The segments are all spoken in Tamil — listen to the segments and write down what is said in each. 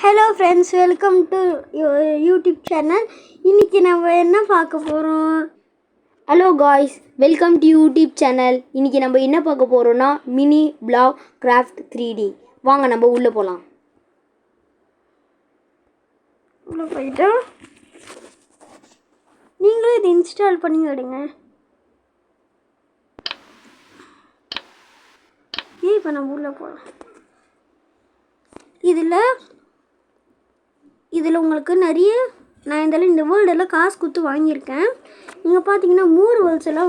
Hello friends, welcome to YouTube channel. இன்றைக்கி நம்ம என்ன பார்க்க போகிறோம்? Hello guys, welcome to YouTube channel. இன்றைக்கி நம்ம என்ன பார்க்க போகிறோன்னா மினி பிளாக் கிராஃப்ட் 3D. வாங்க நம்ம உள்ளே போகலாம். உள்ளே போயிட்டு நீங்களும் இது இன்ஸ்டால் பண்ணி விடுங்க. இப்போ நம்ம உள்ளே போகலாம். இதில் உங்களுக்கு நிறைய நான் இந்த வேர்ல்டெல்லாம் காசு கொடுத்து வாங்கியிருக்கேன். நீங்கள் பார்த்தீங்கன்னா மூர் வேர்ல்ட்ஸில்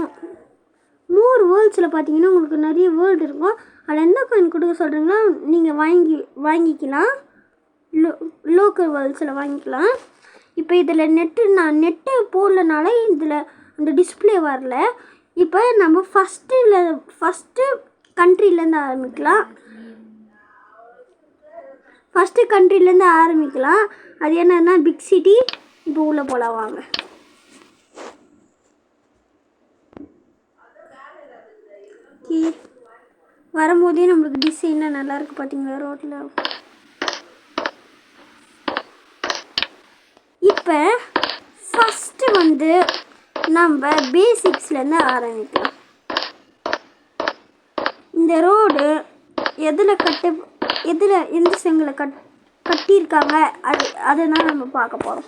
பார்த்தீங்கன்னா உங்களுக்கு நிறைய வேர்ல்டு இருக்கும். அதில் என்ன காயின் கொடுக்க சொல்கிறீங்களோ நீங்கள் வாங்கிக்கலாம். லோக்கல் வேர்ல்ட்ஸில் வாங்கிக்கலாம். இப்போ இதில் நான் நெட்டு போடலனால இதில் அந்த டிஸ்பிளே வரல. இப்போ நம்ம ஃபஸ்ட்டு கண்ட்ரிலேருந்து ஆரம்பிக்கலாம். அது என்னன்னா பிக் சிட்டி. இப்போ உள்ளே போகலாம் வாங்க. வரும்போதே நம்மளுக்கு டிசைனாக நல்லாயிருக்கு பார்த்தீங்களா ரோட்டில். இப்போ ஃபஸ்ட்டு நம்ம பேசிக்ஸ்லேருந்து ஆரம்பிக்கலாம். இந்த ரோடு எந்த செங்கலை கட்டியிருக்காங்க அதுதான் நம்ம பார்க்க போகிறோம்.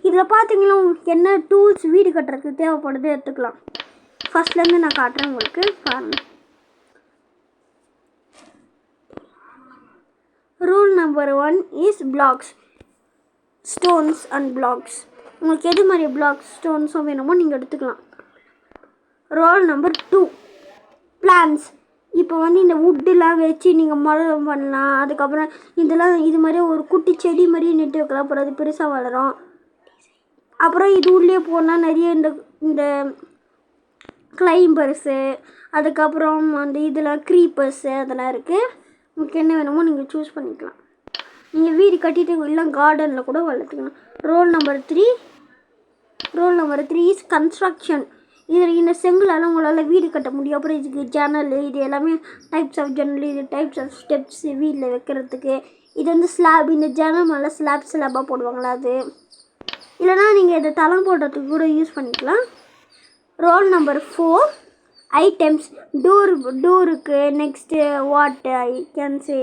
இதில் பார்த்தீங்கன்னா உங்களுக்கு என்ன டூல்ஸ் வீடு கட்டுறதுக்கு தேவைப்படுது எடுத்துக்கலாம். ஃபஸ்ட்லேருந்து நான் காட்டுறேன் உங்களுக்கு, பாருங்கள். Rule number 1 is blocks, stones and blocks. உங்களுக்கு எது மாதிரி பிளாக்ஸ் ஸ்டோன்ஸும் வேணுமோ நீங்கள் எடுத்துக்கலாம். Rule number 2 plans. இப்போ இந்த வுட்டெலாம் வச்சு நீங்கள் மரம் பண்ணலாம். அதுக்கப்புறம் இது மாதிரி ஒரு குட்டி செடி மாதிரியே நெட்டு வைக்கலாம். அப்புறம் அது பெருசாக வளரும். அப்புறம் இது உள்ளே போனால் நிறைய இந்த கிளைம்பர்ஸு, அதுக்கப்புறம் இதெல்லாம் க்ரீப்பர்ஸு அதெல்லாம் இருக்குது. உங்களுக்கு என்ன வேணுமோ நீங்கள் சூஸ் பண்ணிக்கலாம். நீங்கள் வீடு கட்டிட்டு இல்லை கார்டனில் கூட வளர்த்துக்கலாம். Rule number 3 is construction. இந்த செங்கலால் உங்களால் வீடு கட்ட முடியும். அப்புறம் இதுக்கு ஜன்னல், இது எல்லாமே டைப்ஸ் ஆஃப் ஜன்னல், இது டைப்ஸ் ஆஃப் ஸ்டெப்ஸ் வீட்டில் வைக்கிறதுக்கு. இது ஸ்லாப், இந்த ஜன்னல் மேலே ஸ்லாப்பாக போடுவாங்களா அது. இல்லைனா நீங்கள் இதை தளம் போடுறதுக்கு கூட யூஸ் பண்ணிக்கலாம். Roll number 4 items. டோருக்கு நெக்ஸ்ட்டு வாட்டர் ஐட்டம்ஸு,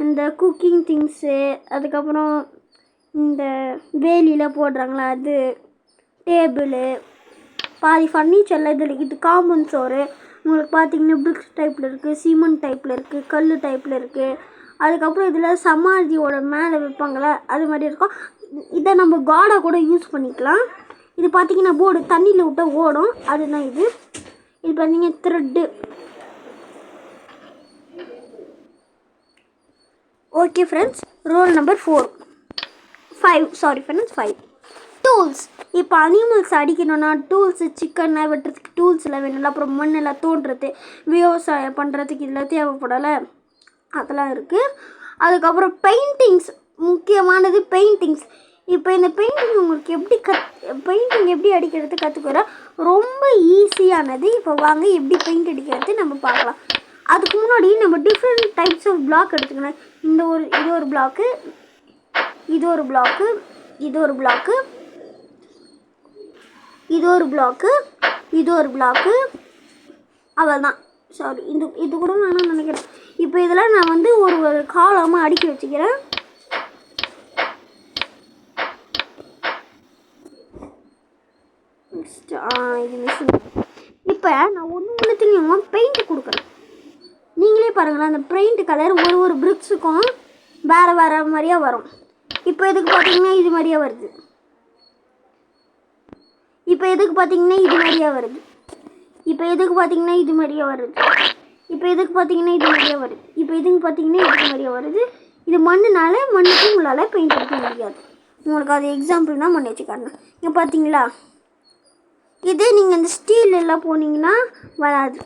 இந்த குக்கிங் திங்ஸு, அதுக்கப்புறம் இந்த வேலியில் போடுறாங்களா அது, டேபிளு, பாதி ஃபர்னிச்சரில் இது காம்பவுண்ட் சோறு. உங்களுக்கு பார்த்தீங்கன்னா பிரிக்ஸ் டைப்பில் இருக்குது, சிமெண்ட் டைப்பில் இருக்குது, கல் டைப்பில் இருக்குது. அதுக்கப்புறம் இதில் சமாதியோட மேலே வைப்பாங்களே அது மாதிரி இருக்கும். இதை நம்ம காடாக கூட யூஸ் பண்ணிக்கலாம். இது பார்த்தீங்கன்னா போர்டு தண்ணியில் விட்டால் ஓடும், அதுதான் இது பார்த்தீங்கன்னா thread. Okay friends, roll number 5 tools. இப்போ அனிமல்ஸ் அடிக்கணும்னா டூல்ஸு, சிக்கனை வெட்டுறதுக்கு டூல்ஸ் எல்லாம் வேணும்ல. அப்புறம் மண்ணெல்லாம் தோண்டுறது, விவசாயம் பண்ணுறதுக்கு இதெல்லாம் தேவைப்படலை, அதெல்லாம் இருக்குது. அதுக்கப்புறம் பெயிண்டிங்ஸ், முக்கியமானது பெயிண்டிங்ஸ். இப்போ இந்த பெயிண்டிங் உங்களுக்கு பெயிண்டிங் எப்படி அடிக்கிறது கற்றுக்கிற ரொம்ப ஈஸியானது. இப்போ வாங்க எப்படி பெயிண்ட் அடிக்கிறது நம்ம பார்க்கலாம். அதுக்கு முன்னாடி நம்ம டிஃப்ரெண்ட் டைப்ஸ் ஆஃப் பிளாக் எடுத்துக்கணும். இது ஒரு பிளாக்கு, இது ஒரு பிளாக்கு, இது ஒரு பிளாக்கு, இது ஒரு பிளாக்கு, இது ஒரு பிளாக்கு, அவ்வளோதான். சாரி, இது கூட வேணும்னு நினைக்கிறேன். இப்போ இதெல்லாம் நான் ஒரு காலமாக அடுக்கி வச்சுக்கிறேன். இது மிஷின். இப்போ நான் ஒன்றுத்தையும் பெயிண்ட் கொடுக்குறேன். நீங்களே பாருங்களேன், அந்த பெயிண்ட் கலர் ஒரு பிரிக்ஸுக்கும் வேறு மாதிரியாக வரும். இப்போ இதுக்கு பார்த்தீங்கன்னா இது மாதிரியே வருது. இப்போ எதுக்கு பார்த்தீங்கன்னா இது மாதிரியாக வருது. இப்போ எதுக்கு பார்த்தீங்கன்னா இது மாதிரியாக வருது. இப்போ எதுக்கு பார்த்தீங்கன்னா இது மாதிரியாக வருது. இப்போ எதுக்கு பார்த்தீங்கன்னா இது மாதிரியாக வருது. இது மண்ணுக்கு உங்களால் பெயிண்ட் அடிக்க முடியாது. உங்களுக்கு அது எக்ஸாம்பிள் தான் மண்ணு வச்சு காட்டணும். இங்கே பார்த்தீங்களா, இது நீங்கள் இந்த ஸ்டீல் எல்லாம் போனீங்கன்னா வராது.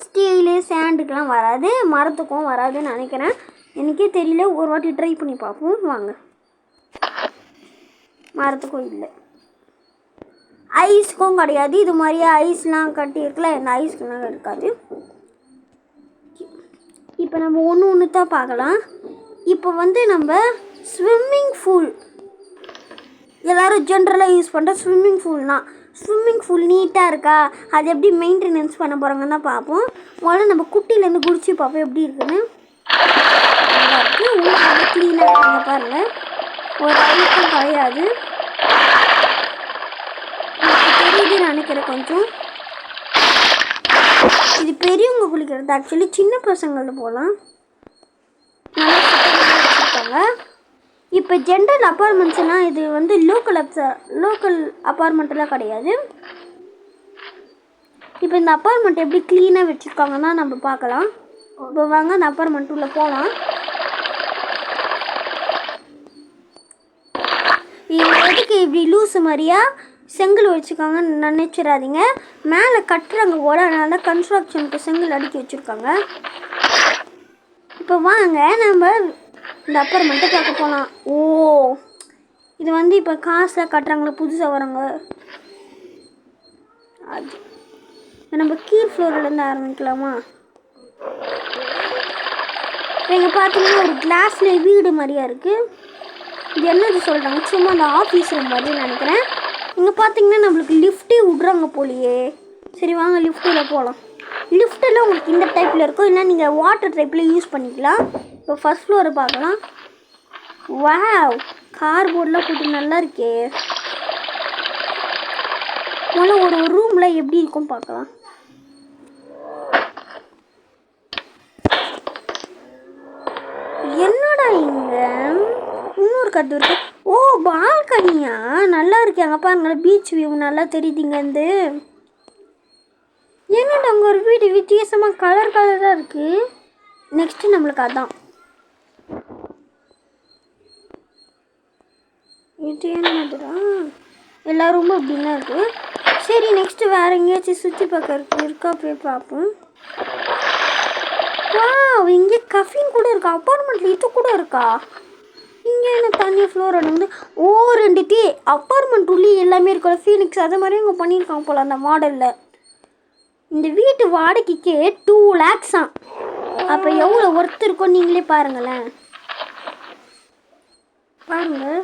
ஸ்டீலு சாண்டுக்கெலாம் வராது, மரத்துக்கும் வராதுன்னு நினைக்கிறேன். எனக்கே தெரியல, ஒரு வாட்டி ட்ரை பண்ணி பார்ப்போம் வாங்க. மரத்துக்கும் இல்லை, ஐஸ்க்கும் கிடையாது. இது மாதிரியே ஐஸ்லாம் கட்டியிருக்கல, இந்த ஐஸ்க்குலாம் இருக்காது. இப்போ நம்ம ஒன்று தான் பார்க்கலாம். இப்போ நம்ம ஸ்விம்மிங் பூல் எல்லோரும் ஜென்ரலாக யூஸ் பண்ணுற ஸ்விம்மிங் பூல்னா ஸ்விம்மிங் பூல் நீட்டாக இருக்கா, அது எப்படி மெயின்டெனன்ஸ் பண்ண போகிறாங்கன்னு தான் பார்ப்போம். முதல்ல நம்ம குட்டிலேருந்து குடிச்சு பார்ப்போம் எப்படி இருக்குன்னு. நல்லா இருக்குது, உள்ள வந்து க்ளீனாக இருக்காங்க பாருங்கள், ஒரு அழுக்கும் கிடையாது. தெரியுதுன்னு நினைக்கிறேன் கொஞ்சம். இது பெரியவங்க குளிக்கிறது, ஆக்சுவலி சின்ன பசங்களுக்கு போகலாம். நல்லா சுத்தமாக வச்சுருக்காங்க. இப்போ ஜென்ரல் அப்பார்ட்மெண்ட்ஸ்னால் இது வந்து லோக்கல் அப்பார்ட்மெண்ட்டெல்லாம் கிடையாது. இப்போ இந்த அப்பார்ட்மெண்ட் எப்படி க்ளீனாக வச்சுருக்காங்கன்னா நம்ம பார்க்கலாம். இப்போ வாங்க அந்த அப்பார்ட்மெண்ட் உள்ள போகலாம். எதுக்கு இப்படி லூஸு மாதிரியா செங்கல் வச்சுருக்காங்கன்னு நினச்சிடாதீங்க. மேலே கட்டுறாங்க போல, அதனால தான் கன்ஸ்ட்ரக்ஷனுக்கு செங்கல் அடுக்கி வச்சுருக்காங்க. இப்போ வாங்க நம்ம இந்த அப்பார்ட்மெண்ட்டை பார்க்க போகலாம். ஓ, இது வந்து இப்போ காசில் கட்டுறாங்களே புதுசாக வரவங்க. அது நம்ம கீழ் ஃப்ளோர்லேருந்து ஆரம்பிக்கலாமா? இங்கே பார்த்தீங்கன்னா ஒரு கிளாஸில் வீடு மாதிரியா இருக்குது. இது என்னது சொல்கிறாங்க, சும்மா அந்த ஆஃபீஸ் ரூம் மாதிரி நினைக்கிறேன். இங்கே பார்த்தீங்கன்னா நம்மளுக்கு லிஃப்ட்டே விட்றாங்க போலியே. சரி வாங்க லிஃப்ட்டில் போகலாம். லிஃப்ட்டெல்லாம் உங்களுக்கு இந்த டைப்பில் இருக்கும், இல்லை நீங்கள் வாட்டர் டைப்பில் யூஸ் பண்ணிக்கலாம். இப்போ ஃபஸ்ட் ஃப்ளோரை பார்க்கலாம். வாவ், கார்போர்டெலாம் போட்டு நல்லா இருக்கே. முதல்ல ஒரு ரூமில் எப்படி இருக்கும் பார்க்கலாம். என்னடா இங்கே இன்னொரு கட்டு இருக்கு. ஓ, பால்கனியா, நல்லா இருக்கு. அங்கே பாருங்க பீச் வியூ நல்லா தெரியுதுங்க. வந்து என்னடா அங்கே ஒரு வீடு வித்தியாசமாக கலராக இருக்குது. நெக்ஸ்ட்டு நம்மளுக்கு அதான் இது என்னதுடா, எல்லா ரூமும் அப்படின்னா இருக்குது. சரி நெக்ஸ்ட்டு வேறு எங்கேயாச்சும் சுற்றி பார்க்க இருக்கா போய் பார்ப்போம். இங்கே கஃபின் கூட இருக்கா, அப்பார்ட்மெண்ட்டில் இது கூட இருக்கா. இங்கே என்ன தனியாக ஃப்ளோர் வந்து ஓ 2 டீ அப்பார்ட்மெண்ட் உள்ளே எல்லாமே இருக்கல ஃபீனிக்ஸ் அது மாதிரி இங்கே பண்ணியிருக்காங்க போல் அந்த மாடலில். இந்த வீட்டு வாடகைக்கு 2 lakhs. அப்போ எவ்வளோ ஒர்த்து இருக்கும் நீங்களே பாருங்களேன். பாருங்கள்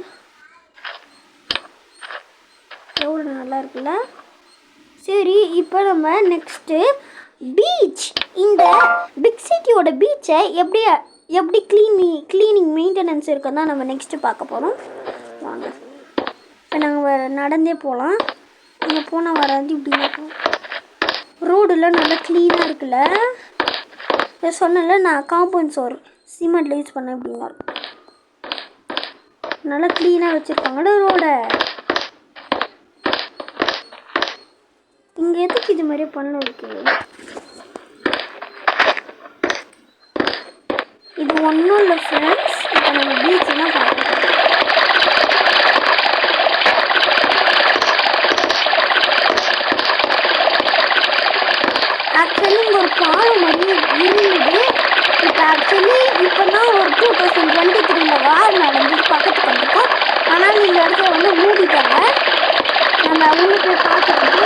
எவ்வளோ நல்லா இருக்குல்ல. சரி இப்போ நம்ம நெக்ஸ்ட்டு பீச், இந்த பிக் சிட்டியோட பீச்சை எப்படி க்ளீனிங் மெயின்டெனன்ஸ் இருக்குன்னு தான் நம்ம நெக்ஸ்ட்டு பார்க்க போகிறோம். வாங்க இப்போ நாங்கள் நடந்தே போகலாம். இங்கே போனால் வராது இப்படின்னா போகலாம். ரோடெல்லாம் நல்லா க்ளீனாக இருக்குல்ல. இப்போ சொன்னல நான் காம்பவுண்ட் சோர் சிமெண்ட்டில் யூஸ் பண்ணேன் அப்படின்னா நல்லா க்ளீனாக வச்சுருக்காங்கடா ரோடை. இங்கே எதுக்கு இது மாதிரியே பண்ண இருக்குது. இது ஒன்றும் இல்லை ஃப்ரெண்ட்ஸ், இப்போ நம்ம பீச்செலாம் பார்க்கலாம். ஆக்சுவலி இங்கே ஒரு பாலம் மாதிரி இருந்தது. இப்போ இப்போ தான் ஒரு 2023 வார் நடந்து பக்கத்துக்கு வந்துருக்கோம். ஆனால் இந்த இடத்துல வந்து மூடிட்டாங்க. நம்ம உள்ளே போய் பார்த்துக்கிட்டு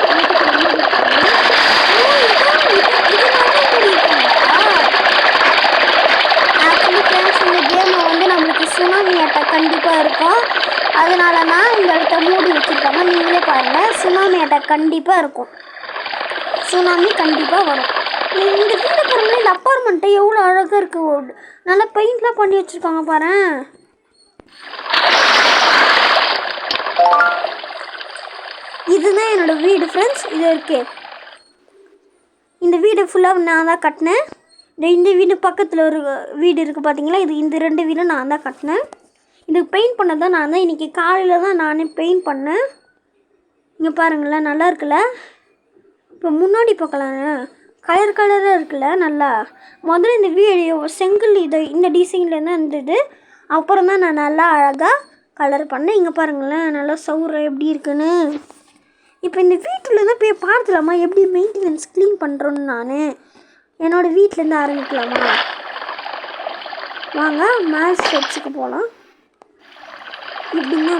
ஆக்சுவலி ஃப்ரெண்ட்ஸ் இந்த கேமை வந்து நம்மளுக்கு சுனாமி அட்டாக் கண்டிப்பாக இருக்கும். அதனால தான் இந்த இடத்த மூடி வச்சுருக்காங்க. நீங்களே பாருங்கள், சுனாமி அட்டாக் கண்டிப்பாக இருக்கும். சுனாமி கண்டிப்பாக வரும். இந்த வீடு பாருங்களேன், இந்த அப்பார்ட்மெண்ட்டை எவ்வளோ அழகாக இருக்குது. நல்லா பெயிண்ட்லாம் பண்ணி வச்சுருக்காங்க பாரு. இதுதான் என்னோடய வீடு ஃப்ரெண்ட்ஸ். இது இருக்கு, இந்த வீடு ஃபுல்லாக நான் தான் கட்டினேன். இந்த வீடு பக்கத்தில் ஒரு வீடு இருக்குது பார்த்தீங்களா, இந்த 2 வீடும் நான் தான் கட்டினேன். இதுக்கு பெயிண்ட் பண்ணது தான் நான் தான். இன்றைக்கி காலையில் தான் நானே பெயிண்ட் பண்ணேன். இங்கே பாருங்களேன் நல்லா இருக்குல்ல. இப்போ முன்னாடி பார்க்கலாம், கலராக இருக்குல்ல நல்லா. முதல்ல இந்த வீடியோ செங்கல் இந்த டிசைனில் தான் இருந்தது. அப்புறம் தான் நான் நல்லா அழகாக கலர் பண்ணேன். இங்கே பாருங்களேன் நல்லா சவுறு எப்படி இருக்குன்னு. இப்போ இந்த வீட்டில் தான் போய் பார்த்துலாமா எப்படி மெயின்டெனன்ஸ் க்ளீன் பண்ணுறோன்னு. நான் என்னோடய வீட்டிலேருந்து ஆரம்பிக்கலாமா? வாங்க மேல் ஸ்டெப்ஸுக்கு போகலாம். இப்படின்னா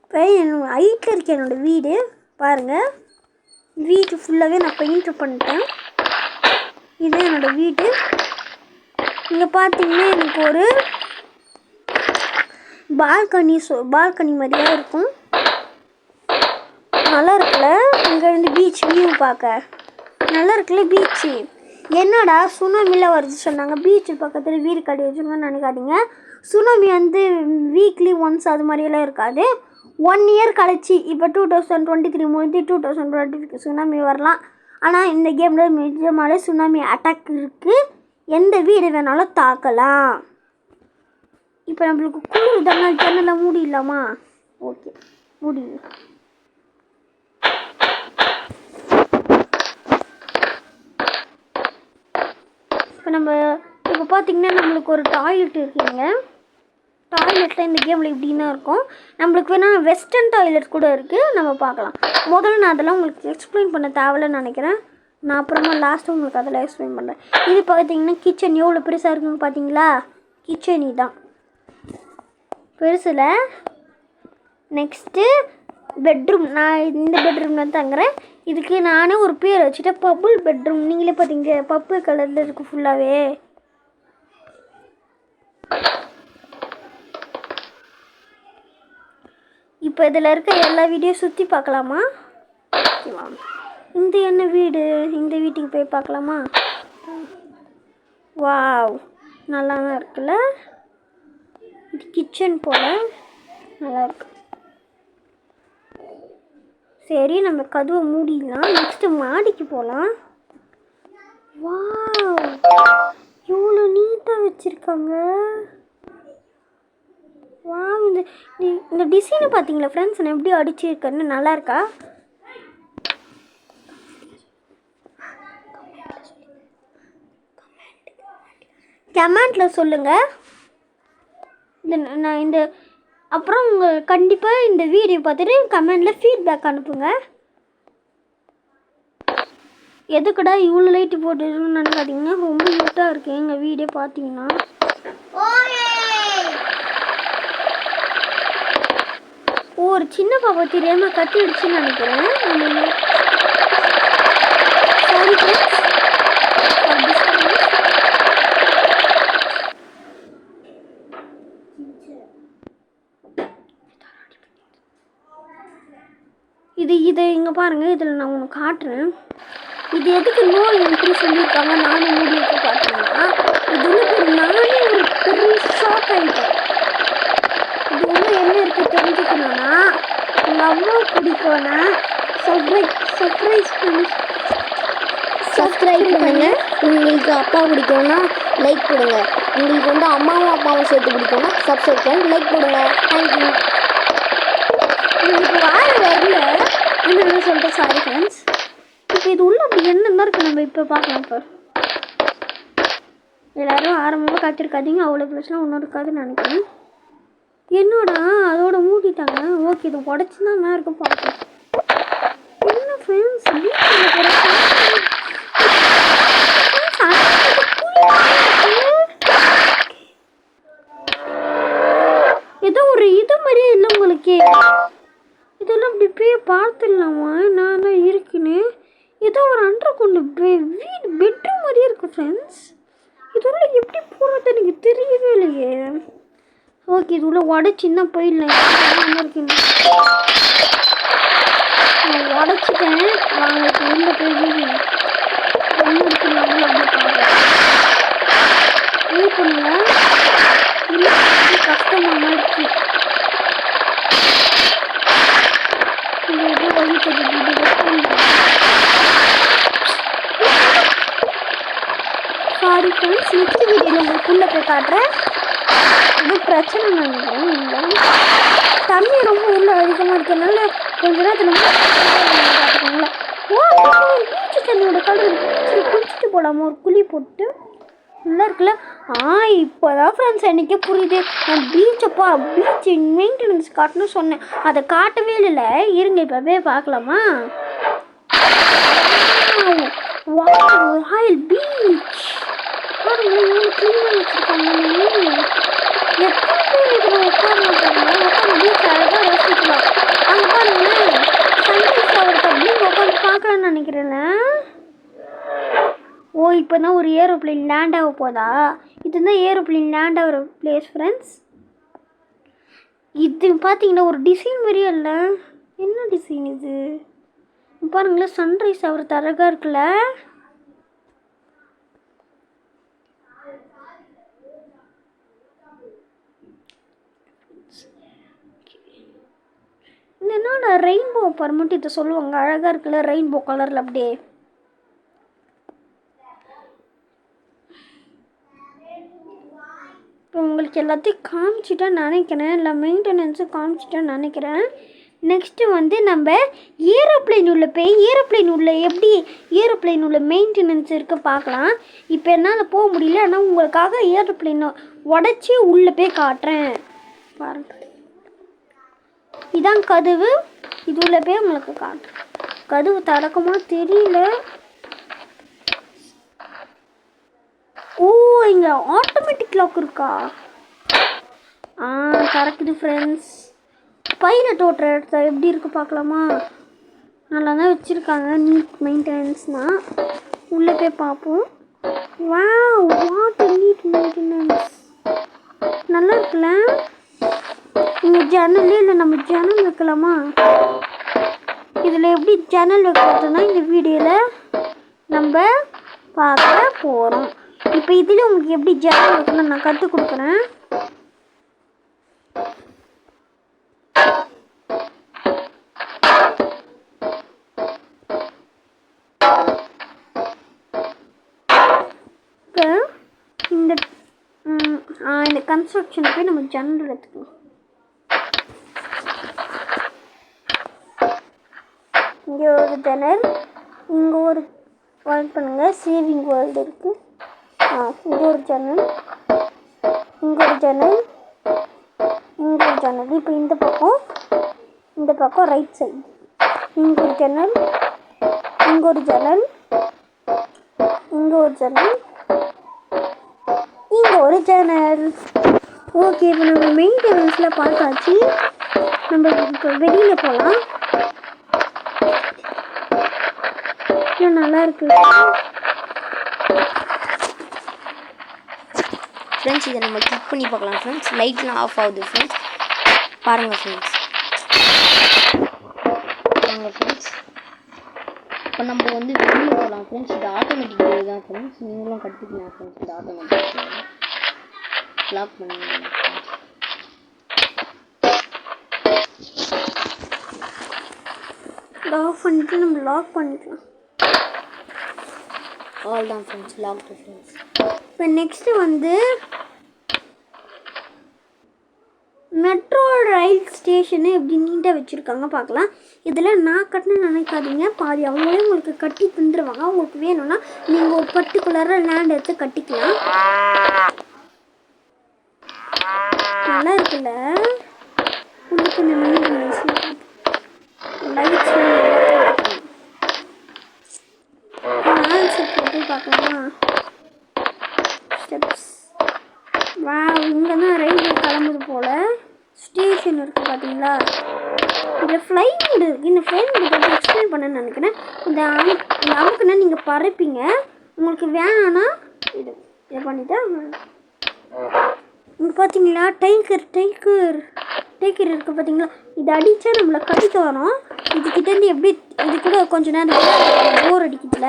இப்போ என்னோட ஹைட்டில் இருக்க என்னோடய வீடு பாருங்கள். வீட்டு ஃபுல்லாகவே நான் பெயிண்ட் பண்ணிட்டேன். இது என்னோட வீடு. இங்கே பார்த்தீங்கன்னா எனக்கு ஒரு பால்கனி மாதிரியா இருக்கும். நல்லா இருக்குல்ல. இங்கே வந்து பீச் வியூ பார்க்க நல்லா இருக்குல்ல பீச்சு. என்னடா சுனாமியில் வருது சொன்னாங்க. பீச்சு பக்கத்தில் வீடு கட்டி வச்சுருங்கன்னு நினைக்காதீங்க. சுனாமி வந்து வீக்லி ஒன்ஸ் அது மாதிரியெல்லாம் இருக்காது. 1 இயர் கழிச்சு இப்போ 2023 முடிஞ்சு 2025 சுனாமி வரலாம். ஆனால் இந்த கேமில் நிஜமாலே சுனாமி அட்டாக் இருக்குது. எந்த வீடு வேணாலும் தாக்கலாம். இப்போ நம்மளுக்கு குளிர் தானே, ஜன்னலை மூடிடலாமா? ஓகே முடியும். இப்போ பார்த்திங்கன்னா நம்மளுக்கு ஒரு டாய்லெட் இருக்குங்க. டாய்லெட்டில் இந்த கேமில் இப்படின்னா இருக்கும். நம்மளுக்கு வேணால் வெஸ்டர்ன் டாய்லெட் கூட இருக்குது. நம்ம பார்க்கலாம். முதல்ல நான் அதெல்லாம் உங்களுக்கு எக்ஸ்பிளைன் பண்ண தேவையில்லைன்னு நினைக்கிறேன். நான் அப்புறமா லாஸ்ட்டு உங்களுக்கு அதெல்லாம் எக்ஸ்பிளைன் பண்ணுறேன். இது பார்த்திங்கன்னா கிச்சன் எவ்வளோ பெருசாக இருக்குன்னு பார்த்தீங்களா? கிச்சன் இதுதான் பெருசில். Next bedroom. நான் இந்த பெட்ரூம் தான் தங்குறேன். இதுக்கு நானே ஒரு பேர் வச்சுட்டேன், பப்புள் பெட்ரூம். நீங்களே பார்த்தீங்க பர்பிள் கலரில் இருக்குது ஃபுல்லாகவே. இப்போ இதில் இருக்க எல்லா வீடியோ சுற்றி பார்க்கலாமா? இந்த என்ன வீடு, இந்த வீட்டுக்கு போய் பார்க்கலாமா? வாவ், நல்லா தான் இருக்குல்ல. இது கிச்சன் போல் நல்லாயிருக்கு. சரி, நம்ம கதவை மூடிடலாம். நெக்ஸ்ட்டு மாடிக்கு போகலாம். வாவ், இவ்வளோ நீட்டாக வச்சுருக்காங்க. வாவ், இந்த டிசைனை பார்த்தீங்களா ஃப்ரெண்ட்ஸ்? நான் எப்படி அடிச்சிருக்கேன்னு நல்லா இருக்கா? கமெண்ட்டில் சொல்லுங்கள். நான் இந்த அப்புறம் உங்கள் கண்டிப்பாக இந்த வீடியோ பார்த்துட்டு கமெண்டில் ஃபீட்பேக் அனுப்புங்க. எதுக்கடா இவ்வளோ லைட்டு போட்டுருன்னு நினைக்காதீங்கன்னா, ரொம்ப நீட்டாக இருக்குது எங்கள் வீடியோ பார்த்தீங்கன்னா. ஒரு சின்ன பாப்பா தெரியாமல் கத்திடுச்சுன்னு நினைக்கிறேன். Sorry friends. இது இங்கே பாருங்கள். இதில் நான் உனக்கு காட்டுறேன். இது எதுக்கு நோ என்ட்ரி சொல்லியிருக்காங்க நானும் மூடிட்டு பார்த்தீங்கன்னா, இது வந்து நானே ஒரு பெரிய ஷாக் ஆகிட்டேன். இது உள்ள என்ன இருக்குது தெரிஞ்சுக்கணுன்னா, உங்கள் அம்மா பிடிக்கும்னா சப்ஸ்கிரைப் பண்ணுங்க. உங்களுக்கு அப்பா பிடிக்கும்னா லைக் கொடுங்க. உங்களுக்கு வந்து அம்மாவும் அப்பாவும் சேர்த்து பிடிக்கும்னா சப்ஸ்கிரைப் பண்ணி லைக் கொடுங்க. தேங்க்யூ. உங்களுக்கு வாழ வரல என்ன சொல்லிட்டு சாரி ஃப்ரெண்ட்ஸ். இப்போ இது உள்ள அப்படி என்னென்ன இருக்குது நம்ம இப்போ பார்க்கலாம். இப்போ எல்லோரும் ஆரம்பமாக காத்திருக்காதீங்க, அவ்வளோ பிரச்சனை ஒன்றும் இருக்காதுன்னு நினைக்கிறேன். என்னோடா அதோட மூடிட்டாங்க. ஓகே, இது உடச்சி தான் என்ன இருக்கும் பார்க்கலாம். என்ன ஃப்ரெண்ட்ஸ், ஏதோ ஒரு இது மாதிரியே இல்லை உங்களுக்கு. இதெல்லாம் இப்படி போய் பார்த்துடலாமா நான் தான் இருக்குன்னு. ஏதோ ஒரு அண்டர்கிரவுண்ட் வீடு பெட்ரூம் மாதிரியே இருக்குது ஃப்ரெண்ட்ஸ். இதெல்லாம் எப்படி போகிறது எனக்கு தெரியவே இல்லையே. ஓகே, இது உள்ள உடச்சின்னா போயிடலாம். இருக்குங்க, நான் உடச்சிட்டேன். வாங்க இப்போ உள்ள போய் ஒன்று இருக்குனாலும் அப்படி பார்க்குறேன். வெயிட் பண்ணுங்க, இல்லை கஷ்டமாக இருக்குது. வழி தெரியுது. சாரி ஃப்ரெண்ட்ஸ், நெக்ஸ்ட் வீடியோவில் உங்களுக்குள்ளே போய் காட்டுறேன். இது பிரச்சனை நினைக்கிறேன். இல்லை, தண்ணி ரொம்ப உள்ள அதிகமாக இருக்கிறதுனால கொஞ்ச நேரத்தில் பார்த்துக்கோங்களேன். பீச்சு தண்ணியோட கலர் பீச்சில் குளிச்சுட்டு போடாமல் ஒரு குழி போட்டு நல்லா இருக்குல்ல. இப்போ தான் ஃப்ரெண்ட்ஸ் எனக்கே புரியுது. நான் பீச் மெயின்டெனன்ஸ் காட்டணும்னு சொன்னேன், அதை காட்டவே இல்லை. இருங்க இப்போவே பார்க்கலாமா? ராயல் பீச் பாருங்க, இவ்வளோ க்ளீனாக வச்சுருக்காங்க. எத்தனை பேர் இதில் உட்காரணும் பாருங்க. உட்காந்து பீச் அழகாக ரசிக்கலாம். அங்கே பாருங்களேன், சன்ரைஸ் ஆகிறது அப்படின்னு உட்காந்து பார்க்கலான்னு நினைக்கிறேன்ல. இப்போ தான் ஒரு ஏரோப்ளேன் லேண்ட் ஆக போதா? இதுதான் ஏரோப்ளேன் லேண்ட் ஆகிற பிளேஸ் ஃப்ரெண்ட்ஸ். இது பார்த்தீங்கன்னா ஒரு டிசைன் மாதிரியே இல்லை. என்ன டிசைன் இது பாருங்களேன். சன்ரைஸ் ஆகிறது அழகாக இருக்குல்ல. என்னன்னா ரெயின்போ பர்மட்டு இதை சொல்லுவாங்க. அழகாக இருக்குல்ல ரெயின்போ கலரில் அப்படியே. இப்போ உங்களுக்கு எல்லாத்தையும் காமிச்சிட்டேன்னு நினைக்கிறேன். இல்லை மெயின்டெனன்ஸும் காமிச்சிட்டேன்னு நினைக்கிறேன். நெக்ஸ்ட்டு வந்து நம்ம ஏரோப்ளேன் உள்ள போய் ஏரோப்ளேன் உள்ள எப்படி ஏரோப்ளேன் உள்ள மெயின்டெனன்ஸ் இருக்க பார்க்கலாம். இப்போ என்னால் போக முடியல. ஆனால் உங்களுக்காக ஏரோப்ளேனை உடச்சி உள்ளே போய் காட்டுறேன் பாருங்கள். இதான் கதவு. இது உள்ள போய் உங்களுக்கு காட்டுறேன். கதவு திறக்குமா தெரியல. ஓ, இங்கே ஆட்டோமேட்டிக் லாக் இருக்கா? திறக்குது ஃப்ரெண்ட்ஸ். பைலட் ஓட்டுற இடத்த எப்படி இருக்கு பார்க்கலாமா? நல்லா தான் வச்சுருக்காங்க. நீட் மெயின்டெனன்ஸ்னால் உள்ளே போய் பார்ப்போம். Wow, what neat maintenance. நல்லா இருக்குல்ல. இங்கே ஜன்னலே இல்லை. நம்ம ஜன்னல் வைக்கலாமா? இதில் எப்படி ஜன்னல் வைக்கிறதுனா இந்த வீடியோவில் நம்ம பார்க்க போகிறோம். இப்போ இதில் உங்களுக்கு எப்படி ஜன்னல் வைக்கணும் நான் கற்றுக் கொடுக்குறேன். இந்த கன்ஸ்ட்ரக்ஷன் போய் நம்ம ஜன்னல் எடுத்துக்கலாம். இங்கே ஒரு ஜன்னல், இங்கே ஒரு வேர்ல்ட் பண்ணுங்கள். சேவிங் வேர்ல்டு இருக்குது. இங்கே ஒரு ஜன்னல், இங்கே ஒரு ஜன்னல், இங்கே ஒரு ஜன்னல். இப்போ இந்த பக்கம் ரைட் சைடு இங்கே ஒரு ஜன்னல், இங்கே ஒரு ஜன்னல், இங்கே ஒரு ஜன்னல், இங்கே ஒரு ஜன்னல். ஓகே, இப்போ நம்ம மெயின்டெனன்ஸில் பார்த்தாச்சு. நம்ம இப்போ வெளியில் போகலாம். நல்லா இருக்கு ஃப்ரெண்ட்ஸ். இதை நம்ம கிளிக் பண்ணி பார்க்கலாம் ஃப்ரெண்ட்ஸ். லைட்லாம் ஆஃப் ஆகுது ஃப்ரெண்ட்ஸ். பாருங்கள் ஃப்ரெண்ட்ஸ். இப்போ நம்ம வந்து வெளியே போகலாம் ஃப்ரெண்ட்ஸ். இது ஆட்டோமேட்டிக் டோர் தான் ஃப்ரெண்ட்ஸ். நீங்களும் கற்றுக்கலாம் ஃப்ரெண்ட்ஸ். இது ஆட்டோமேட்டிக் லாக் பண்ணுங்க. ஆஃப் பண்ணிட்டு நம்ம லாக் பண்ணிக்கலாம். ஆல் தான் ஃப்ரெண்ட்ஸ். Lock friends. இப்போ நெக்ஸ்ட்டு வந்து மெட்ரோ ரயில் ஸ்டேஷனு எப்படி நீட்டாக வச்சுருக்காங்க பார்க்கலாம். இதில் நான் கட்டணும்னு நினைக்காதீங்க. பாதி அவங்களே உங்களுக்கு கட்டி தந்துடுவாங்க. உங்களுக்கு வேணும்னா நீங்கள் ஒரு பர்டிகுலராக லேண்ட் எடுத்து கட்டிக்கலாம். நல்லா இருக்குல்ல. உங்களுக்கு இந்த மெயின்டெனன்ஸ் லைட்ஸ்லாம் போட்டு பார்க்கலாமா? ஸ்டெப்ஸ். வா, இங்கே தான் ரயில்வே கிளம்புது போல். ஸ்டேஷன் இருக்குது பார்த்தீங்களா? இதில் ஃப்ளைட் மோடு இருக்குது. இந்த ஃப்ளைட் மோடு பற்றி எக்ஸ்பிளைன் பண்ணணும்னு நினைக்கிறேன். இந்த அமுக்குன்னா நீங்கள் பறப்பீங்க. உங்களுக்கு வேணான்னா இதை பண்ணிட்டா இங்கே பார்த்தீங்களா டைகர் இருக்குது பார்த்தீங்களா? இது அடித்தா நம்மளை கடிக்க வரும். இதுக்கிட்டேருந்து எப்படி இது கூட கொஞ்சம் நேரம் போர் அடிக்குதுல.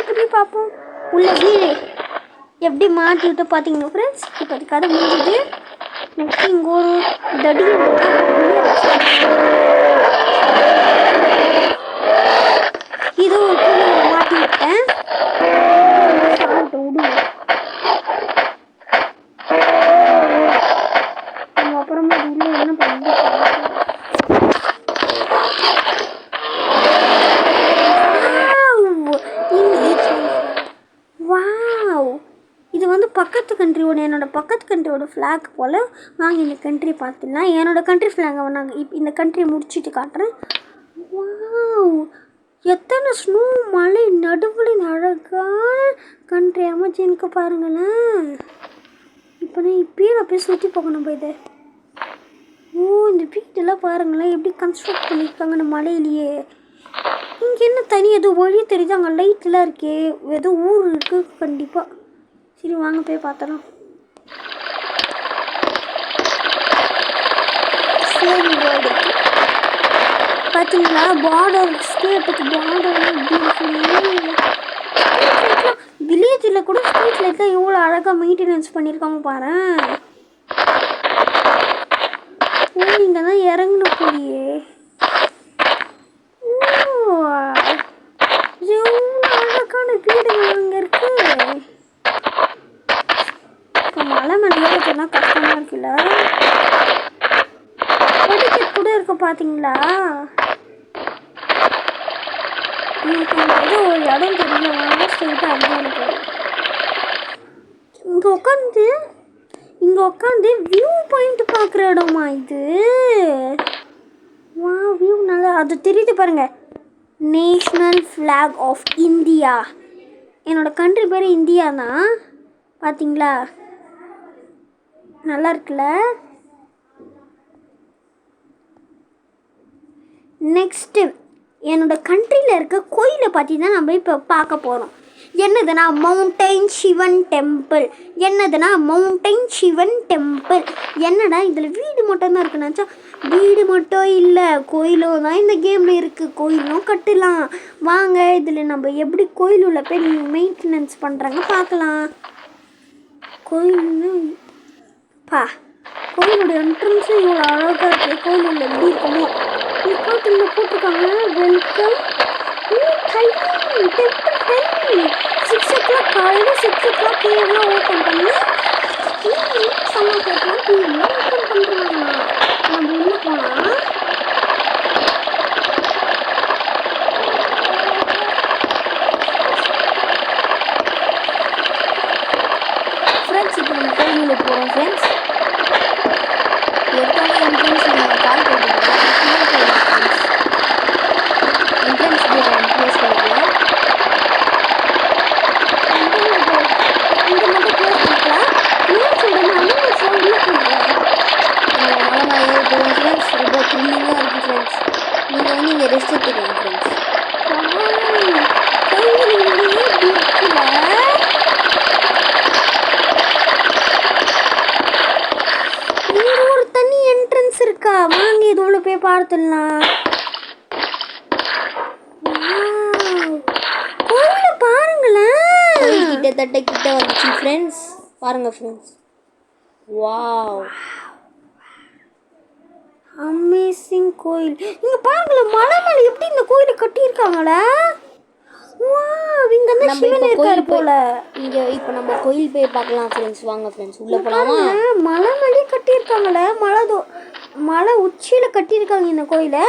புடி பார்ப்போம். உள்ள வீடு எப்படி மாட்டி விட்டு பார்த்தீங்கன்னா ஃப்ரெண்ட்ஸ். இப்போ அது கதை முடிஞ்சுது. நெக்ஸ்ட் இங்கே ஒரு தடி இது ஒரு மாட்டி விட்டேன். நம்ம அப்புறமா உள்ள என்ன பண்ணி பக்கத்து கண்ட்ரியோட என்னோடய பக்கத்து கண்ட்ரியோட ஃப்ளாக் போல். வாங்க இந்த கண்ட்ரி பார்த்துடலாம். என்னோடய கண்ட்ரி ஃப்ளாகை நாங்கள் இப்போ இந்த கண்ட்ரியை முடிச்சுட்டு காட்டுறேன். வாவ், எத்தனை ஸ்னோ மலை நடுவில் அழகான கண்ட்ரி அமைச்சிருக்கு பாருங்களேன். இப்போ நான் போய் சுற்றி போகணும் போய். இதை இந்த வீட்டெல்லாம் பாருங்களேன் எப்படி கன்ஸ்ட்ரக்ட் பண்ணியிருக்காங்க இந்த மலையிலேயே. இங்கே என்ன தனி ஏதோ வழி தெரியுது, அங்கே லைட்லாம் இருக்கே, ஏதோ ஊர் இருக்குது கண்டிப்பாக. சரி வாங்க போய் பார்த்தலாம். சேம் வேர்டு பார்த்தீங்களா, பார்டர் ஸ்டேட்டுக்கு பார்டர் வில்லேஜில் கூட ஸ்ட்ரீட் லைட்லாம் எவ்வளோ அழகாக மெயின்டெனன்ஸ் பண்ணியிருக்காங்க பாரு. நீங்கள் தான் இறங்கின போலியே. அழகான வீடுங்க அங்கே இருக்கு. இப்போ மலை மேலே சொன்னால் கஷ்டமாக இருக்குல்ல. படிக்கட் கூட இருக்கு பார்த்தீங்களா. ஏதோ ஒரு இடம் தெரியல, வாங்க ஸ்ட்ரெயிட்டாக அங்கே போகிறோம். இங்கே உட்காந்து வியூ பாயிண்ட் பார்க்குற இடமா இது. வா வியூ நல்லா அது தெரியுது பாருங்க. National flag of India. என்னோடய கண்ட்ரி பேர் இந்தியா தான். பார்த்தீங்களா நல்லா இருக்குல்ல. நெக்ஸ்ட்டு என்னோடய கண்ட்ரியில் இருக்க கோயிலை பற்றி தான் நம்ம இப்போ பார்க்க போகிறோம். என்னதுன்னா மவுண்டைன் சிவன் டெம்பிள். என்னடா இதில் வீடு மட்டும்தான் இருக்குன்னாச்சா, வீடு மட்டும் இல்லை, கோயிலும் தான் இந்த கேமில் இருக்குது. கோயிலும் கட்டலாம் வாங்க. இதில் நம்ம எப்படி கோயில் உள்ள போய் மெயின்டெனன்ஸ் பண்ணுறாங்க பார்க்கலாம். கோயில்னு கோயிலோட என்ட்ரன்ஸும் இவ்வளோ அழகாக இருக்குது. கோயில் உள்ள எப்படி இருக்குமோ இங்கே போட்டிருக்காங்க வெல்கம் டெம்பிள் டைம் 6 o'clock காலையில் 6 o'clock கேவெலாம் ஓப்பன் பண்ணி சமாளிக்கலாம். டிவிலாம் ஓப்பன் பண்ணுறாங்க. நம்ம உள்ளே போனால் ஃப்ரெண்ட்ஸ் இப்போ நம்ம கோயிலுள்ள போகிறோம். ஃப்ரெண்ட்ஸ் எடுத்தாலே என்ட்ரன்ஸ் நம்ம கால் போட்டுருக்கோம். என்ட்ரன்ஸ் ப்ளேஸ் பண்ணிக்கலாம். ரொம்ப த்ரில்லிங்காக இருக்குது ஃப்ரெண்ட்ஸ். நீங்கள் வந்து இங்கே ரெஸ்ட் எடுத்துக்கலாம் ஃப்ரெண்ட்ஸ். இங்கே ஒரு தனி என்ட்ரன்ஸ் இருக்கா, வாங்க இது உள்ள போய் பார்த்துடலாம். கோயில பாருங்களேன், கிட்டத்தட்ட கிட்ட வந்துச்சு ஃப்ரெண்ட்ஸ். பாருங்க ஃப்ரெண்ட்ஸ், வாவ் அமேசிங் கோயில். இங்க பாருங்களேன், மலை மேல எப்படி இந்த கோயிலை கட்டியிருக்காங்களே. வாவ், இங்க வந்து சிவன் இருக்காரு போல. இங்க இப்போ நம்ம கோயில் போய் பார்க்கலாம் ஃப்ரெண்ட்ஸ். வாங்க ஃப்ரெண்ட்ஸ் உள்ள போலாமா. மலை மேலே கட்டியிருக்காங்களே, மலை உச்சியில கட்டியிருக்காங்க இந்த கோயிலை.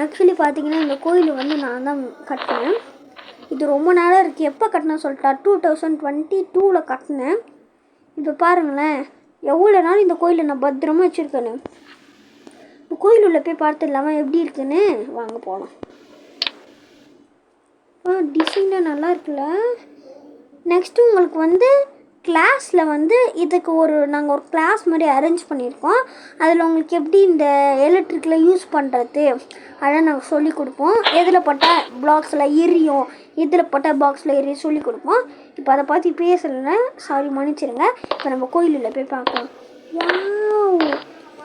ஆக்சுவலி பார்த்தீங்கன்னா இந்த கோயில் வந்து நான் தான் கட்டினேன். இது ரொம்ப நாளாக இருக்குது. எப்போ கட்டினேன் சொல்லிட்டா, 2022 கட்டினேன். இப்போ பாருங்களேன் எவ்வளோ நாள் இந்த கோயிலை நான் பத்திரமா வச்சுருக்கேன்னு. இப்போ கோயில் உள்ள போய் பார்த்துடலாமா எப்படி இருக்குன்னு. வாங்க போகலாம். டிசைனாக நல்லா இருக்குல்ல. நெக்ஸ்ட்டு உங்களுக்கு வந்து கிளாஸில் வந்து இதுக்கு நாங்கள் ஒரு கிளாஸ் மாதிரி அரேஞ்ச் பண்ணியிருக்கோம். அதில் உங்களுக்கு எப்படி இந்த எலக்ட்ரிக்கில் யூஸ் பண்ணுறது அதெல்லாம் நாங்கள் சொல்லிக் கொடுப்போம். எதில் போட்டால் பாக்ஸில் எரியும், இதில் போட்டால் பாக்ஸில் எரியும் சொல்லிக் கொடுப்போம். இப்போ அதை பற்றி பேசலைன்னா சாரி மன்னிச்சிருங்க. இப்போ நம்ம கோயிலில் போய் பார்க்கலாம்.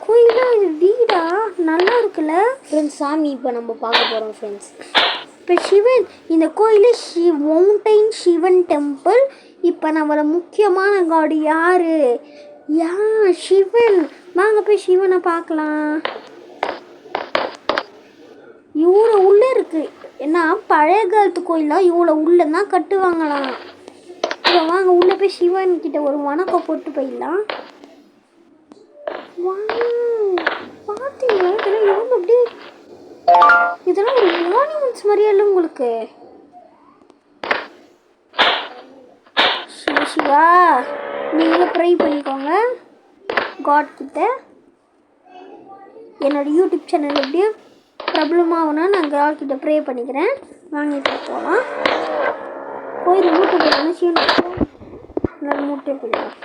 கோயிலாக இது வீடா நல்லா இருக்குல்ல ஃப்ரெண்ட்ஸ். சாமி இப்போ நம்ம பார்க்க போகிறோம் ஃப்ரெண்ட்ஸ். இப்போ சிவன், இந்த கோயில் மவுண்டைன் சிவன் டெம்பிள். இப்போ நம்மளோட முக்கியமான காடு யார்? சிவன். வாங்க போய் சிவனை பார்க்கலாம். இவ்வளோ உள்ளே இருக்குது. ஏன்னா பழைய காலத்து கோயிலாம் இவ்வளோ உள்ளே தான் கட்டுவாங்களாம். இப்போ வாங்க உள்ளே போய் சிவன் கிட்ட ஒரு வணக்கம் போட்டு போயிடலாம். பார்த்தீங்களா இதெல்லாம் எவ்வளோ அப்படி, இதெல்லாம் ஒரு மானுமெண்ட்ஸ் மாதிரியே இல்லை உங்களுக்கு. சிவா நீங்களும் ப்ரை பண்ணிக்கோங்க காட் கிட்ட. என்னோடய யூடியூப் சேனல் எப்படியும் ப்ராப்ளமாகனா நான் காட் கிட்ட ப்ரே பண்ணிக்கிறேன். வாங்கிட்டு போகலாம். கோயில் மூட்டை போயிடலாம். சீனம் நல்லா மூட்டை போயிடலாம்.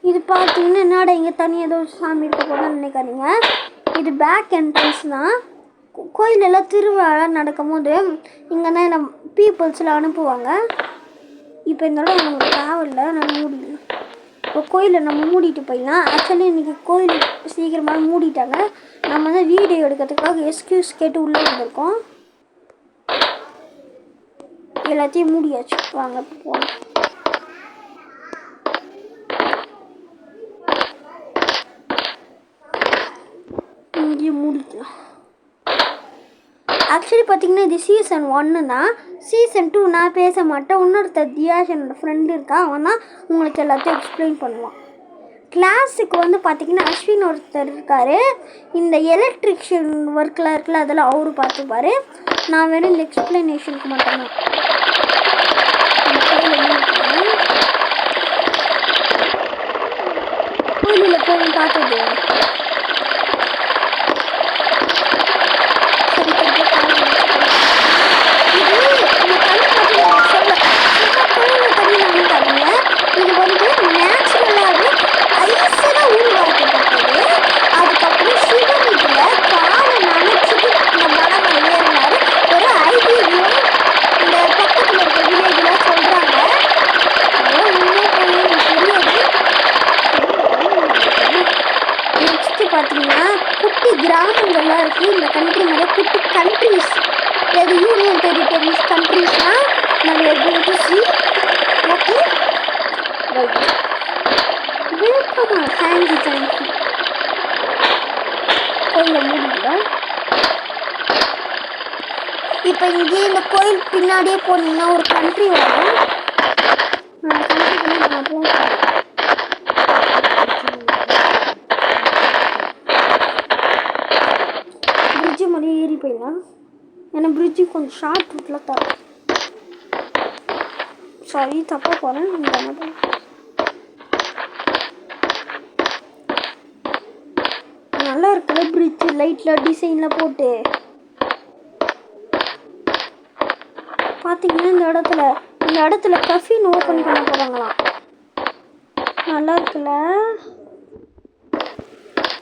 இது பார்த்தீங்கன்னா என்னடா இங்கே தனியாக ஏதோ சாமி இருக்க போதான் நினைக்காதீங்க. இது பேக் என்ட்ரன்ஸ் தான். கோயிலெல்லாம் திருவிழா நடக்கும் போது இங்கே தான் நம்ம பீப்புள்ஸ்லாம் அனுப்புவாங்க. இப்போ இந்த இடம் நமக்கு தேவையில்லை, நான் மூடிடலாம். இப்போ கோயிலை நம்ம மூடிட்டு போயிடலாம். ஆக்சுவலி இன்றைக்கி கோயில் சீக்கிரமாக மூடிட்டாங்க. நம்ம தான் வீடியோ எடுக்கிறதுக்காக எக்ஸ்கியூஸ் கேட்டு உள்ளே வந்திருக்கோம். எல்லாத்தையும் மூடியாச்சு. வாங்க போகலாம். இங்கேயும் மூடிக்கலாம். ஆக்சுவலி பார்த்தீங்கன்னா இது சீசன் 1 தான். சீசன் 2 நான் பேச மாட்டேன். இன்னொருத்தர் தியாஷ் என்னோடய ஃப்ரெண்டு இருக்கான், அவன் தான் உங்களுக்கு எல்லாத்தையும் எக்ஸ்பிளைன் பண்ணுவான். கிளாஸுக்கு வந்து பார்த்திங்கன்னா அஸ்வின் ஒருத்தர் இருக்கார். இந்த எலக்ட்ரிஷியன் ஒர்க்கெலாம் இருக்குல்ல அதெல்லாம் அவரு பார்த்துப்பார். நான் வெறும் இந்த எக்ஸ்பிளனேஷனுக்கு மட்டும்தான். கோயிலில் போய் பார்த்தது பார்த்தீங்கன்னா குட்டி கிராமங்கள்லாம் இருக்குது இந்த கண்ட்ரி மேலே. குட்டி கண்ட்ரிஸ், அது யூனியன் டெரிட்டரிஸ் கண்ட்ரிஸ்னால் நம்ம எப்படி சி ஓகே ரைட். வெல்கம்மா, தேங்க்யூ தேங்க்யூ. கோயிலை மூடிடுவோம். இப்போ இங்கே இந்த கோயில் பின்னாடியே போனீங்கன்னா ஒரு கண்ட்ரி வரும். அந்த கண்ட்ரிக்கு நம்ம போகணும். பிரிட்ஜு மாதிரி ஏறி போயிடலாம். ஏன்னா பிரிட்ஜு கொஞ்சம் ஷார்ட் ரூட்டில் தரும். சாரி தப்பாக போகிறேன். நீங்கள் என்ன பண்ண நல்லா இருக்குல்ல பிரிட்ஜு, லைட்டில் டிசைனில் போட்டு. பார்த்தீங்கன்னா இந்த இடத்துல கஃபின் ஓப்பன் பண்ண போகிறாங்களாம். நல்லா இருக்குல்ல.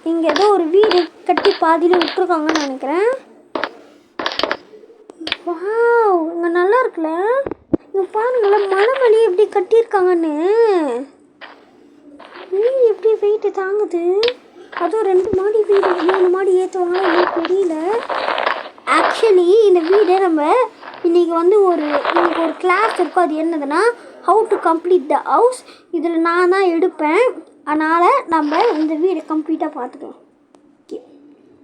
இங்கே ஏதோ ஒரு வீடு கட்டி பாதியில் விட்டுருக்காங்கன்னு நினைக்கிறேன். வாவ், இங்கே நல்லா இருக்குல்ல. இங்கே பாருங்களேன் மலை மேலேயே எப்படி கட்டியிருக்காங்கன்னு. வீடு எப்படி வெயிட்டு தாங்குது. அதுவும் 2 மாடி வீடு, 3 மாடி ஏற்றுவாங்க எனக்கு தெரியல. ஆக்சுவலி இந்த வீடை நம்ம இன்றைக்கி வந்து இன்னைக்கு ஒரு கிளாஸ் இருக்கும். அது என்னதுன்னா how to complete the house. இதில் நான் தான் எடுப்பேன். அதனால் நம்ம இந்த வீடை கம்ப்ளீட்டாக பார்த்துக்கலாம். ஓகே,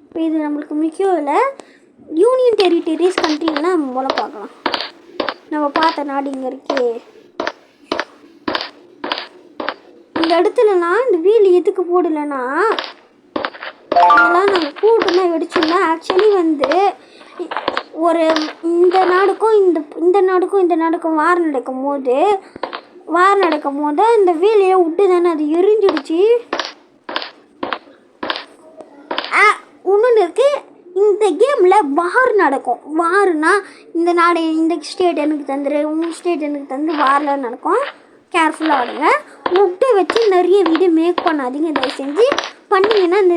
இப்போ இது நம்மளுக்கு முக்கியம் இல்லை. யூனியன் டெரிட்டரிஸ் கண்ட்ரிலாம் நம்ம மூலம் பார்க்கலாம். நம்ம பார்த்த நாடு இங்கே இருக்கே. இந்த இடத்துலலாம் இந்த வீல் எதுக்கு போடலைன்னா அதெல்லாம் நாங்கள் கூட்டமாக வெடிச்சோம்னா ஆக்சுவலி வந்து ஒரு இந்த நாடுக்கும் வார் நடக்கும் போது இந்த வேலையை விட்டு தானே அது எரிஞ்சிடுச்சு. இன்னொன்று இருக்குது, இந்த கேமில் வார் நடக்கும். வார்னா இந்த நாடு இந்த ஸ்டேட் எனக்கு தந்துரு, உங்கள் ஸ்டேட் எனக்கு தந்துரு, வாரில் நடக்கும். கேர்ஃபுல்லாக ஆடுங்க. முட்டை வச்சு நிறைய வீடு மேக் பண்ணாதீங்க தயவு செஞ்சு. பண்ணிங்கன்னா இந்த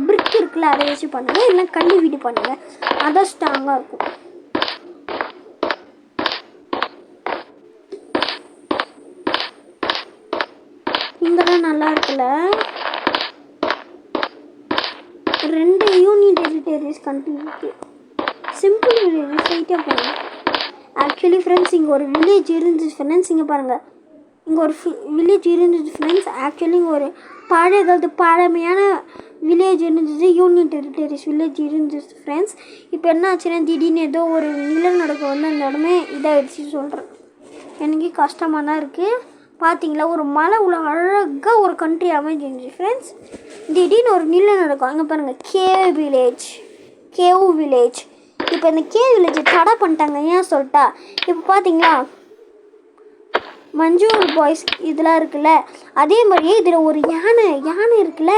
பிரிக் இருக்குல்ல அதை வச்சு பண்ணுங்கள். இல்லை கல் வீடு பண்ணுங்கள், அதான் ஸ்ட்ராங்காக இருக்கும். இங்கெல்லாம் நல்லா இருக்குல்ல. 2 யூனியன் டெரிட்டரிஸ் கண்ட்ரி இருக்குது. சிம்பிள் வில்லேஜ் ஸ்ட்ரைட்டாக போகலாம். ஆக்சுவலி ஃப்ரெண்ட்ஸ் இங்கே ஒரு வில்லேஜ் இருந்துச்சு ஃப்ரெண்ட்ஸ். இங்கே பாருங்கள், இங்கே ஒரு வில்லேஜ் இருந்துச்சு ஃப்ரெண்ட்ஸ். ஆக்சுவலி இங்கே ஒரு பழைய காலத்து பழமையான வில்லேஜ் இருந்துச்சு, யூனியன் டெரிட்டரிஸ் வில்லேஜ் இருந்துச்சு ஃப்ரெண்ட்ஸ். இப்போ என்ன ஆச்சுன்னா திடீர்னு ஏதோ ஒரு நிலநடுக்கம் வந்து அந்த இடமே இதாகிடுச்சு சொல்கிறேன். எனக்கு கஷ்டமாக தான் இருக்குது. பார்த்தீங்களா, ஒரு மலை உள்ள அழகாக ஒரு கண்ட்ரி அமைஞ்சிருந்துச்சு ஃப்ரெண்ட்ஸ். திடீர்னு ஒரு நிலநடுக்கம். அங்கே பாருங்கள், கேவ் வில்லேஜ். இப்போ இந்த கேவ் வில்லேஜை தடை பண்ணிட்டாங்க. ஏன் சொல்லிட்டா, இப்போ பார்த்தீங்களா மஞ்சூர் பாய்ஸ் இதெல்லாம் இருக்குல்ல, அதே மாதிரியே இதில் ஒரு யானை இருக்குல்ல,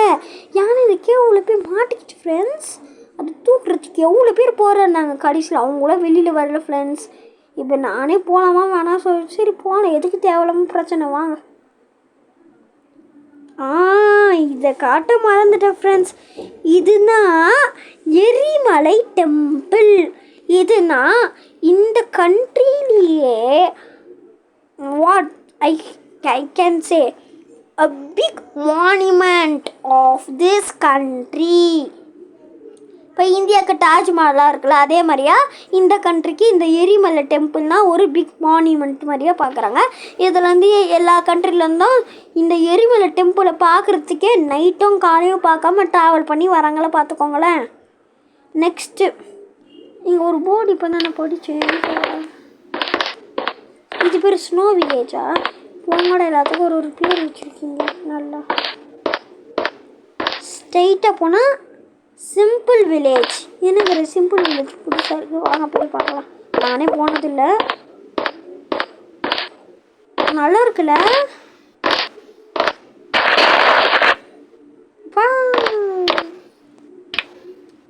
யானை இந்த கேவில் போய் மாட்டிக்கிச்சு ஃப்ரெண்ட்ஸ். அது தூக்குறதுக்கு எவ்வளோ பேர் போகிறாங்க. கடைசியில் அவங்களாம் வெளியில் வரல ஃப்ரெண்ட்ஸ். இப்போ நானே போகலாமா வேணாம் சரி போனேன். எதுக்கு தேவையில்லாமல் பிரச்சனை. வாங்க ஆ இதை காட்ட மறந்துட்டேன் ஃப்ரெண்ட்ஸ். இதுதான் எரிமலை டெம்பிள். இதுனா இந்த கண்ட்ரிலேயே what I I can say a big monument of this country. இப்போ இந்தியாவுக்கு தாஜ்மஹாலாக இருக்குல்ல, அதே மாதிரியா இந்த கண்ட்ரிக்கு இந்த எரிமலை டெம்பிள்னா ஒரு பிக் மான்யூமெண்ட் மாதிரியா பார்க்குறாங்க. இதில் வந்து எல்லா கண்ட்ரிலேருந்தும் இந்த எரிமலை டெம்பிளை பார்க்குறதுக்கே நைட்டும் காலையும் பார்க்காம ட்ராவல் பண்ணி வராங்களே, பார்த்துக்கோங்களேன். நெக்ஸ்ட்டு இங்கே ஒரு போர்டு இப்போ தான் நான் படித்தேன். இது பேர் ஸ்னோ வில்லேஜா? உங்களோட எல்லாத்துக்கும் ஒரு பேர் வச்சுருக்கீங்க. நல்லா ஸ்ட்ரெயிட்டாக போனால் சிம்பிள் வில்லேஜ். எனக்கு ஒரு சிம்பிள் வில்லேஜ் புதுசாக இருக்குது, வாங்க போய் பார்க்கலாம். நானே போனதில்லை. நல்லா இருக்குல்ல?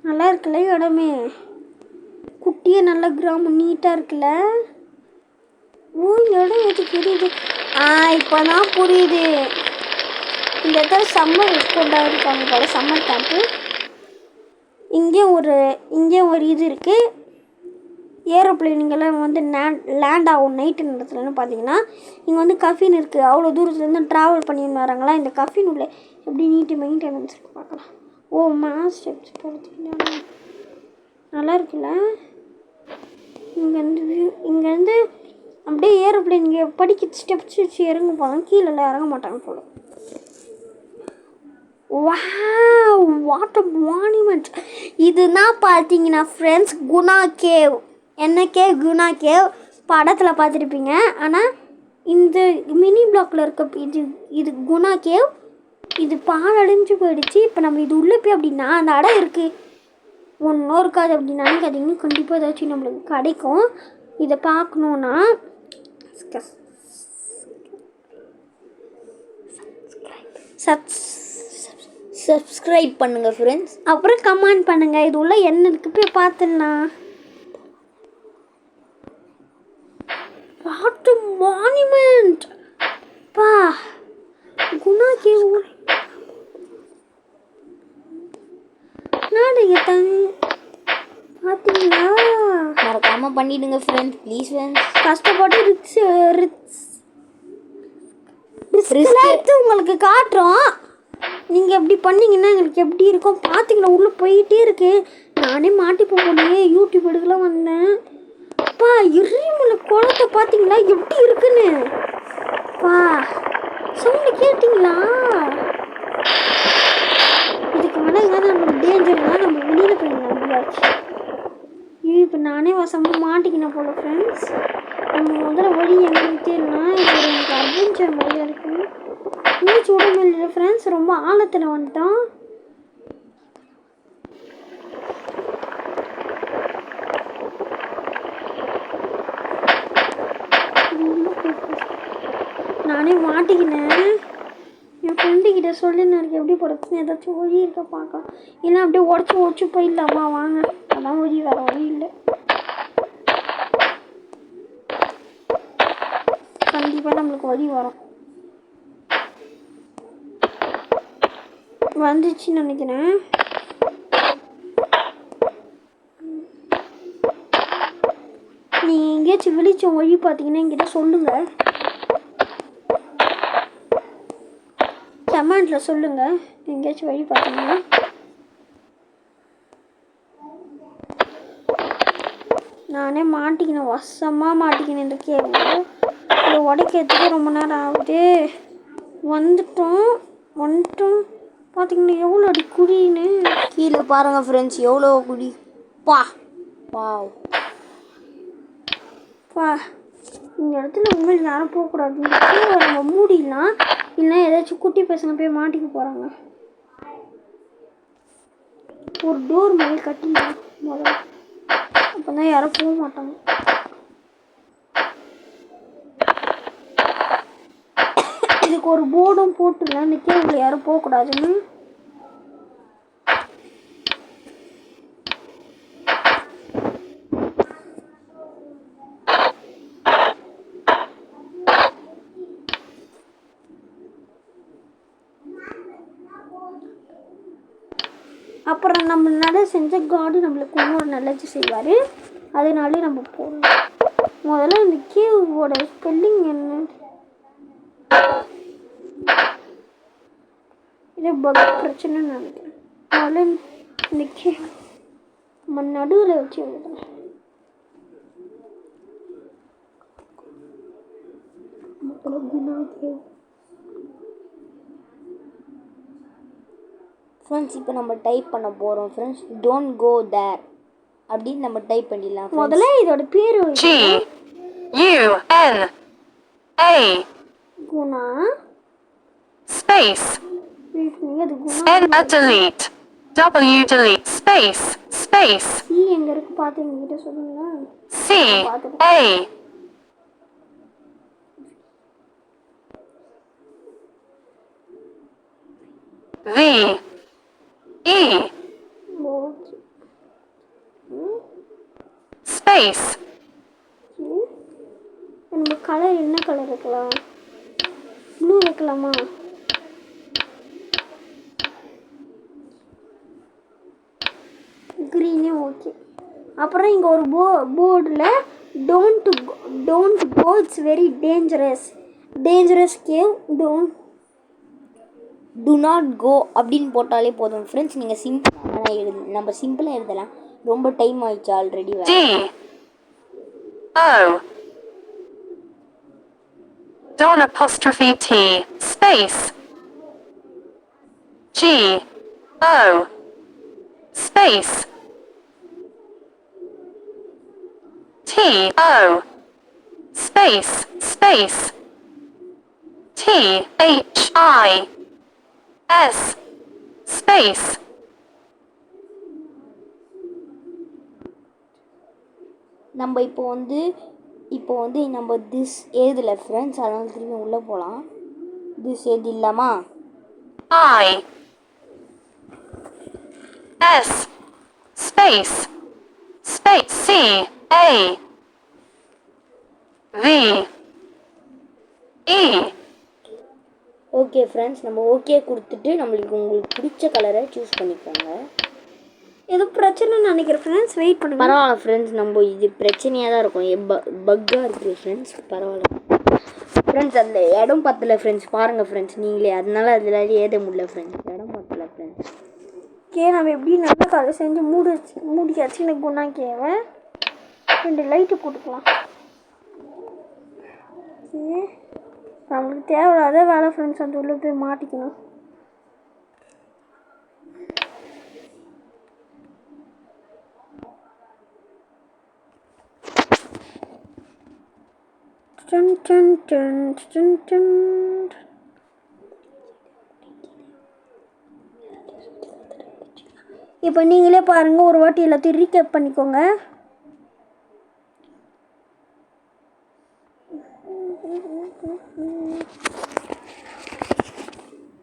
நல்லா இருக்குல்ல இடமே? குட்டியே நல்ல கிராமம் நீட்டாக இருக்குல்ல? ஓ இடம் எது தெரியுது. இப்போ தான் புரியுது. இந்த இடத்துல சம்மர் கொண்டாடிருக்காங்க போல, சம்மர் கேம்ப்பு. இங்கே ஒரு இது இருக்குது. ஏரோப்ளைனுங்கெல்லாம் வந்து லேண்ட் ஆகும் நைட்டு நேரத்துலன்னு பார்த்தீங்கன்னா. இங்கே வந்து கஃபின் இருக்குது. அவ்வளோ தூரத்துலேருந்து ட்ராவல் பண்ணின்னு வராங்களா. இந்த கஃபின் உள்ள எப்படி நீட்டு மெயின்டெனன்ஸ் இருக்குது பார்க்கலாம். ஓ மாஸ் ஸ்டெப்ஸ் போகிறதுக்கு நல்லா இருக்குல்ல? இங்கேருந்து அப்படியே ஏரோப்ளைன் இங்கே படிக்க ஸ்டெப்ஸ் வச்சு இறங்க போனால் கீழெல்லாம் இறங்க மாட்டாங்க போல. Wow what a monument. இதுதான் பார்த்தீங்கன்னா ஃப்ரெண்ட்ஸ் குணா கேவ். என்ன கேவ்? குணா கேவ். படத்தில் பார்த்துருப்பீங்க. ஆனால் இந்த மினி பிளாக்ல இருக்க இது குணா கேவ். இது பாழடைஞ்சு போயிடுச்சு. இப்போ நம்ம இது உள்ளே போய் அப்படின்னா அந்த இடம் இருக்குது ஒன்றும் இருக்காது அப்படின்னு நினைக்காதீங்க. கண்டிப்பாக ஏதாச்சும் நம்மளுக்கு கிடைக்கும். இதை பார்க்கணுன்னா சப்ஸ்கிரைப் பண்ணுங்கள் ஃப்ரெண்ட்ஸ். அப்புறம் கமெண்ட் பண்ணுங்கள். இது உள்ள என்ன இருக்கு போய் பார்த்துடலாம். வாட் மான்யூமெண்ட் பா. குணா கேவ் பார்த்தீங்களா? மறக்காமல் பண்ணிவிடுங்க ஃப்ரெண்ட்ஸ், ப்ளீஸ் ஃப்ரெண்ட்ஸ். கஷ்டப்பட்டு ரிஸ்க் உங்களுக்கு காட்டுறோம். நீங்கள் எப்படி பண்ணீங்கன்னா எங்களுக்கு எப்படி இருக்கும் பார்த்தீங்களா? உள்ளே போயிட்டே இருக்கு. நானே மாட்டி போகலையே, யூடியூப் எடுக்கலாம் வந்தேன். பா எரிமலை குளத்தை பார்த்தீங்களா எப்படி இருக்குன்னு? பா சவுண்டு கேட்டிங்களா? இதுக்கு மேலே எதாவது நம்மளுக்கு டேஞ்சர்னா நம்ம வெளியில் போய் நம்பியாச்சு. இப்போ நானே வசமாக மாட்டிக்கினேன் போல ஃப்ரெண்ட்ஸ். நம்ம முதல்ல வழி எங்களுக்கு தெரியலனா இது எனக்கு அட்வென்ச்சர் மாதிரியாக இருக்குது. மூச்சு விட முடியல ஃப்ரெண்ட்ஸ், ரொம்ப ஆழத்தில் வந்துட்டோம். நானே மாட்டிக்கினேன். என் ஃப்ரெண்டுக்கிட்ட சொல்லி எனக்கு எப்படி போகிறதுன்னு ஏதாச்சும் வழி இருக்க பார்க்கலாம். இல்லை அப்படியே உடச்சி போயிடலாமா? வாங்க, அதான் வழி, வேறு வழி இல்லை. கண்டிப்பாக நம்மளுக்கு வழி வரும். வந்துச்சுன்னு நினைக்கிறேன். நீங்கள் எங்கேயாச்சும் வெளிச்சம் வழி பார்த்தீங்கன்னா என்கிட்ட சொல்லுங்கள், கமெண்ட்டில் சொல்லுங்கள். எங்கேயாச்சும் வழி பார்த்தீங்கன்னா நானே மாட்டிக்கினேன், வசமாக மாட்டிக்கினேன். இந்த கேள்வி இதை உடைக்கிறதுக்கு ரொம்ப நேரம் ஆகுது. வந்துட்டோம் பார்த்தீங்கன்னா எவ்வளோ அடி குழின்னு. கீழே பாருங்கள் ஃப்ரெண்ட்ஸ், எவ்வளோ குழி. பா வாவ் பா. இந்த இடத்துல உங்களுக்கு யாரும் போகக்கூடாது. இந்த கீழே நம்ம மூடிடலாம், இல்லைன்னா ஏதாச்சும் குட்டி பசங்க போய் மாட்டிக்க போகிறாங்க. ஒரு டோர் மாதிரி கட்டிடலாம் முதல்ல, அப்போ தான் யாரும் போக மாட்டாங்க. இதுக்கு ஒரு போர்டும் போட்டுடலாம், இந்த கேபிள் யாரும் போகக்கூடாதுன்னு. அப்புறம் நம்ம நல்லது செஞ்ச காடு நம்மளுக்கு இன்னொரு நல்லது செய்வார். அதனாலே நம்ம போகணும். முதல்ல இந்த கேவோட ஸ்பெல்லிங் என்ன? இது பக் பிரச்சனைன்னு நினைக்கிறேன். முதல்ல இந்த கேவ் நம்ம நடுவில் வச்சு எழுதணும். ஃப்ரெண்ட்ஸ் இப்போ நம்ம டைப் பண்ண போகிறோம் ஃப்ரெண்ட்ஸ். டோன்ட் கோ தேர் அப்படின்னு நம்ம டைப் பண்ணிடலாம். முதல்ல இதோட பேர் குணா space அது Guna. delete delete space C எங்க இருக்கு பார்த்து எங்ககிட்ட சொல்லுங்க. C A V E okay. space நம்ம கலர் என்ன கலர் வைக்கலாம்? ப்ளூ வைக்கலாமா? க்ரீனே ஓகே. அப்புறம் இங்கே ஒரு போர்டில் don't go, it's very dangerous cave, do not go அப்படின்னு போட்டாலே போதும் ஃப்ரெண்ட்ஸ். நீங்கள் சிம்பிளாக நம்ம சிம்பிளாக எழுதலாம். ரொம்ப டைம் ஆயிடுச்சு already. Don apostrophe T space G O space T O space T H I S space நம்ம இப்போ வந்து நம்ம திஸ் எழுதலை ஃப்ரெண்ட்ஸ். அதனால் திரும்பி உள்ளே போகலாம். திஸ் எழுதிடலாமா? I S space C A V E. Okay friends, நம்ம ஓகே கொடுத்துட்டு உங்களுக்கு பிடிச்ச கலரை சூஸ் பண்ணிக்கோங்க. ஏதோ பிரச்சனைன்னு நினைக்கிறேன் ஃப்ரெண்ட்ஸ். வெயிட் பண்ணுங்க. பரவாயில்ல ஃப்ரெண்ட்ஸ், நம்ம இது பிரச்சனையாக தான் இருக்கும். பக்காக இருக்குது ஃப்ரெண்ட்ஸ். பரவாயில்ல ஃப்ரெண்ட்ஸ். அந்த இடம் பத்தலை ஃப்ரெண்ட்ஸ். பாருங்கள் ஃப்ரெண்ட்ஸ் நீங்களே. அதனால அதில் ஏத முடியல ஃப்ரெண்ட்ஸ். இடம் பத்தலை ஃப்ரெண்ட்ஸ். நம்ம எப்படி நல்ல கலர் செஞ்சு மூடியாச்சு. இந்த குணா கேவை 2 லைட்டு போட்டுக்கலாம். நம்மளுக்கு தேவையில்லாத வேலை ஃப்ரெண்ட்ஸ். அந்த உள்ள போய் மாட்டிக்கணும். இப்போ நீங்களே பாருங்க. ஒரு வாட்டி எல்லாத்தையும் ரீகேப் பண்ணிக்கோங்க.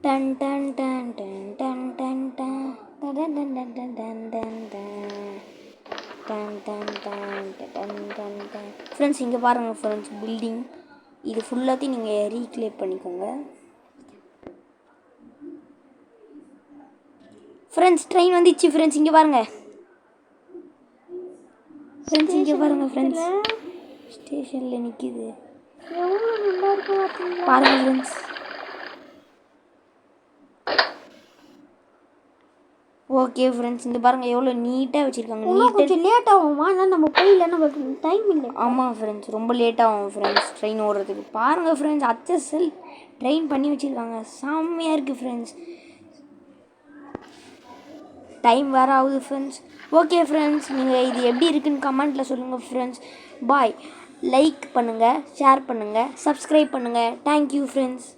Done done done done done done done done done done done done done done done done done done. Friends இங்கே பாருங்கள் ஃப்ரெண்ட்ஸ். பில்டிங் இது ஃபுல்லாத்தையும் நீங்கள் ரீக்ரியேட் பண்ணிக்கோங்க ஃப்ரெண்ட்ஸ். ட்ரெயின் வந்துச்சு ஃப்ரெண்ட்ஸ். இங்கே பாருங்கள் ஃப்ரெண்ட்ஸ். இங்கே பாருங்கள் ஃப்ரெண்ட்ஸ். ஸ்டேஷனில் நிற்கிது பாருங்கள் ஃப்ரெண்ட்ஸ். ஓகே ஃப்ரெண்ட்ஸ், இந்த பாருங்கள் எவ்வளோ நீட்டாக வச்சுருக்காங்க. கொஞ்சம் லேட் ஆகுமா? ஆனால் நம்ம போயில நம்மளுக்கு டைம் இல்லை. ஆமாம் ஃப்ரெண்ட்ஸ், ரொம்ப லேட் ஆகும் ஃப்ரெண்ட்ஸ் ட்ரெயின் ஓடுறதுக்கு. பாருங்கள் ஃப்ரெண்ட்ஸ், HSL ட்ரெயின் பண்ணி வச்சுருக்காங்க. செம்மையாக இருக்குது ஃப்ரெண்ட்ஸ். டைம் வேறு ஆகுது ஃப்ரெண்ட்ஸ். ஓகே ஃப்ரெண்ட்ஸ், நீங்கள் இது எப்படி இருக்குன்னு கமெண்ட்டில் சொல்லுங்கள் ஃப்ரெண்ட்ஸ். பாய். லைக் பண்ணுங்கள், ஷேர் பண்ணுங்கள், சப்ஸ்கிரைப் பண்ணுங்கள். Thank you friends.